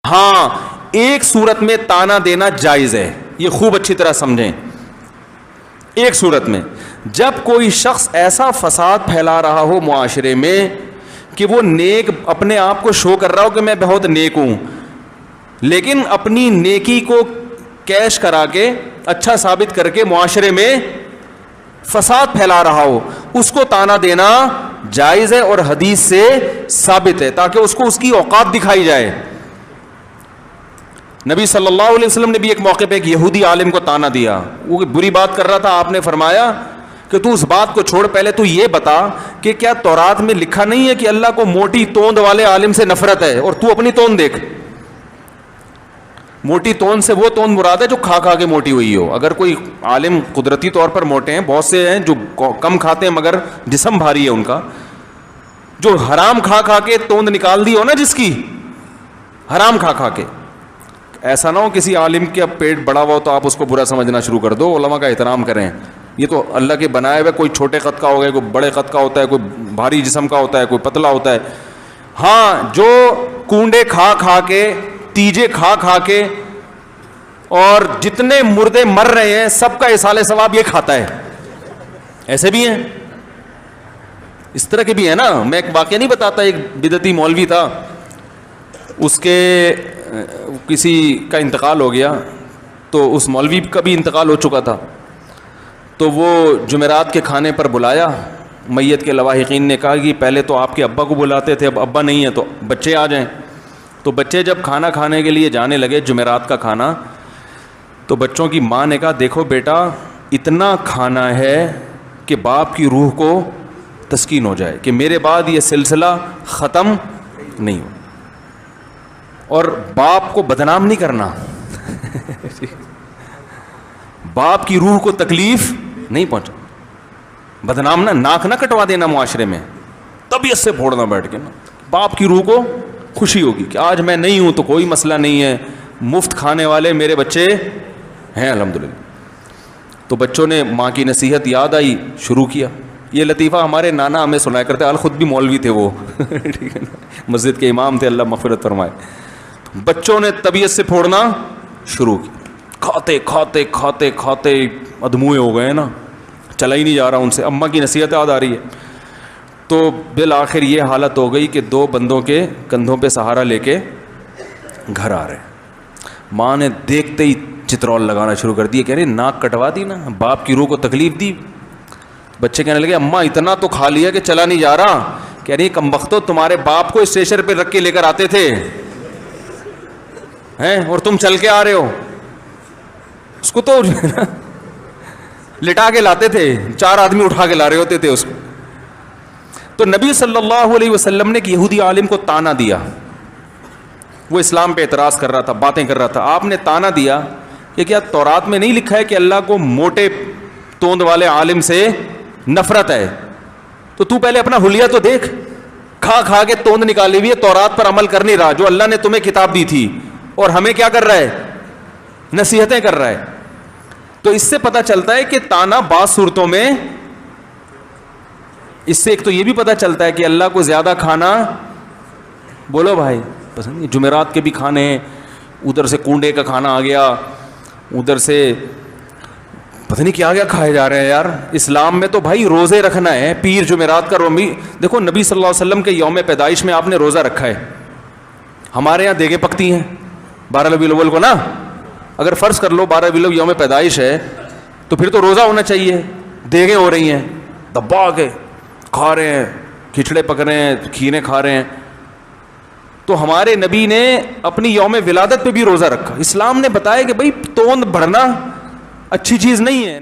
ہاں ایک صورت میں تانا دینا جائز ہے, یہ خوب اچھی طرح سمجھیں. ایک صورت میں جب کوئی شخص ایسا فساد پھیلا رہا ہو معاشرے میں کہ وہ نیک, اپنے آپ کو شو کر رہا ہو کہ میں بہت نیک ہوں, لیکن اپنی نیکی کو کیش کرا کے اچھا ثابت کر کے معاشرے میں فساد پھیلا رہا ہو, اس کو تانا دینا جائز ہے اور حدیث سے ثابت ہے, تاکہ اس کو اس کی اوقات دکھائی جائے. نبی صلی اللہ علیہ وسلم نے بھی ایک موقع پہ ایک یہودی عالم کو تانا دیا, وہ بری بات کر رہا تھا. آپ نے فرمایا کہ تو اس بات کو چھوڑ, پہلے تو یہ بتا کہ کیا تورات میں لکھا نہیں ہے کہ اللہ کو موٹی توند والے عالم سے نفرت ہے, اور تو اپنی توند دیکھ. موٹی توند سے وہ توند مراد ہے جو کھا کھا کے موٹی ہوئی ہو. اگر کوئی عالم قدرتی طور پر موٹے ہیں, بہت سے ہیں جو کم کھاتے ہیں مگر جسم بھاری ہے ان کا, جو حرام کھا کھا کے توند نکال دی ہو نا جس کی, حرام کھا کھا کے. ایسا نہ ہو کسی عالم کے اب پیٹ بڑا ہوا ہو تو آپ اس کو برا سمجھنا شروع کر دو. علماء کا احترام کریں, یہ تو اللہ کے بنائے ہوئے, کوئی چھوٹے قد کا ہوگا, کوئی بڑے قد کا ہوتا ہے, کوئی بھاری جسم کا ہوتا ہے, کوئی پتلا ہوتا ہے. ہاں جو کونڈے کھا کھا کے, تیجے کھا کھا کے, اور جتنے مردے مر رہے ہیں سب کا ایصال ثواب یہ کھاتا ہے, ایسے بھی ہیں, اس طرح کے بھی ہیں نا. میں ایک واقعہ نہیں بتاتا, ایک بدعتی مولوی تھا, اس کے کسی کا انتقال ہو گیا, تو اس مولوی کا بھی انتقال ہو چکا تھا. تو وہ جمعرات کے کھانے پر بلایا, میت کے لواحقین نے کہا کہ پہلے تو آپ کے ابا کو بلاتے تھے, اب ابا نہیں ہے تو بچے آ جائیں. تو بچے جب کھانا کھانے کے لیے جانے لگے, جمعرات کا کھانا, تو بچوں کی ماں نے کہا دیکھو بیٹا اتنا کھانا ہے کہ باپ کی روح کو تسکین ہو جائے کہ میرے بعد یہ سلسلہ ختم نہیں ہو, اور باپ کو بدنام نہیں کرنا, باپ کی روح کو تکلیف نہیں پہنچا, بدنام نہ, ناک نہ کٹوا دینا معاشرے میں, طبیعت سے پھوڑنا بیٹھ کے نا. باپ کی روح کو خوشی ہوگی کہ آج میں نہیں ہوں تو کوئی مسئلہ نہیں ہے, مفت کھانے والے میرے بچے ہیں الحمدللہ. تو بچوں نے ماں کی نصیحت یاد آئی, شروع کیا. یہ لطیفہ ہمارے نانا ہمیں سنایا کرتے, حال خود بھی مولوی تھے وہ, ٹھیک ہے نا, مسجد کے امام تھے, اللہ مغفرت فرمائے. بچوں نے طبیعت سے پھوڑنا شروع کیا, کھاتے کھاتے کھاتے کھاتے ادموئے ہو گئے نا, چلا ہی نہیں جا رہا ان سے. اماں کی نصیحت یاد آ رہی ہے. تو بالآخر یہ حالت ہو گئی کہ 2 بندوں کے کندھوں پہ سہارا لے کے گھر آ رہے. ماں نے دیکھتے ہی چترول لگانا شروع کر دی, کہہ رہی ناک کٹوا دی نا, باپ کی روح کو تکلیف دی. بچے کہنے لگے اماں اتنا تو کھا لیا کہ چلا نہیں جا رہا. کہہ رہی کمبختو تمہارے باپ کو اسٹیشن پہ رکھ کے لے کر آتے تھے ہیں, اور تم چل کے آ رہے ہو. اس کو تو لٹا کے لاتے تھے, 4 آدمی اٹھا کے لا رہے ہوتے تھے اس کو. تو نبی صلی اللہ علیہ وسلم نے ایک یہودی عالم کو تانا دیا, وہ اسلام پہ اعتراض کر رہا تھا, باتیں کر رہا تھا. آپ نے تانا دیا کہ کیا تورات میں نہیں لکھا ہے کہ اللہ کو موٹے توند والے عالم سے نفرت ہے؟ تو پہلے اپنا حلیہ تو دیکھ, کھا کھا کے توند نکالی ہوئی ہے, تورات پر عمل کر نہیں رہا جو اللہ نے تمہیں کتاب دی تھی, اور ہمیں کیا کر رہا ہے, نصیحتیں کر رہا ہے. تو اس سے پتہ چلتا ہے کہ تانا بعض صورتوں میں, اس سے ایک تو یہ بھی پتہ چلتا ہے کہ اللہ کو زیادہ کھانا, بولو بھائی پسند نہیں. جمعرات کے بھی کھانے ہیں, ادھر سے کنڈے کا کھانا آ گیا, ادھر سے پتہ نہیں کیا کھائے جا رہے ہیں یار. اسلام میں تو بھائی روزے رکھنا ہے, پیر جمعرات کا رومی. دیکھو نبی صلی اللہ علیہ وسلم کے یوم پیدائش میں آپ نے روزہ رکھا ہے. ہمارے یہاں دیگیں پکتی ہیں 12 ربیع الاول کو نا, اگر فرض کر لو 12 ربیع الاول یوم پیدائش ہے تو پھر تو روزہ ہونا چاہیے. دیگیں ہو رہی ہیں, دبا کے کھا رہے ہیں, کھچڑے پک رہے ہیں, کھیرے کھا رہے ہیں. تو ہمارے نبی نے اپنی یوم ولادت پہ بھی روزہ رکھا. اسلام نے بتایا کہ بھائی توند بڑھنا اچھی چیز نہیں ہے.